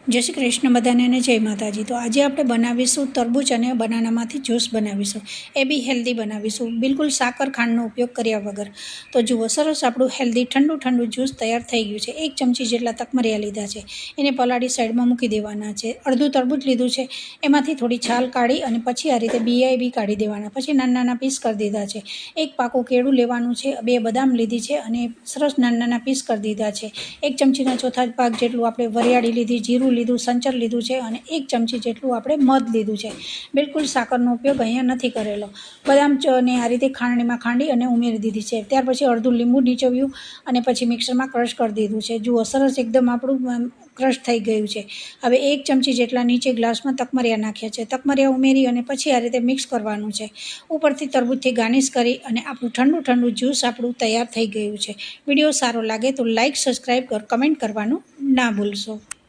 जय श्री कृष्ण बधाने ने जय माताजी। तो आज आप बनावीशुं तरबूज और बनानामांथी ज्यूस बनावीशुं, ए बी हेल्दी बनावीशुं, बिल्कुल साकर खांडनो उपयोग कर्या वगर। तो जुओ सरस आपणुं हेल्दी ठंडू ठंडू ज्यूस तैयार थई गयुं छे। 1 चमची जेटला तकमरिया लीधा छे, एने पलाળી साइडमां मूकी देवाना छे। अर्धुं तरबूज लीधुं छे, एमांथी थोड़ी छाल काढी अने पछी आ रीते बीया बी काढी देवाना। पछी नाना नाना पीस कर दीधा छे। 1 पाकું केळું लेवानुं छे, 2 बदाम लीधी छे अने सरस नाना नाना पीस कर दीधा छे। 1 चमचीना चौथा भाग जेटલું આપણે વરિયાળી લીધી, જીરું લીધું, સંચર લીધું છે અને 1 ચમચી જેટલું આપણે મધ લીધું છે। બિલકુલ સાકરનો ઉપયોગ અહીંયા નથી કરેલો। બદામ ને આ રીતે ખાંડણીમાં ખાંડી અને ઉમેરી દીધી છે। ત્યાર પછી અડધું લીંબુ નીચવ્યું અને પછી મિક્સરમાં ક્રશ કરી દીધું છે। જુઓ સરસ એકદમ આપણું ક્રશ થઈ ગયું છે। હવે 1 ચમચી જેટલા નીચે ગ્લાસમાં તકમરિયા નાખ્યા છે। તકમરિયા ઉમેરી અને પછી આ રીતે મિક્સ કરવાનું છે। ઉપરથી તરબૂચથી ગાર્નિશ કરી અને આપણું ઠંડુ ઠંડુ જ્યુસ આપણું તૈયાર થઈ ગયું છે। વિડીયો સારો લાગે તો લાઇક, સબસ્ક્રાઈબ, કમેન્ટ કરવાનું ના ભૂલશો।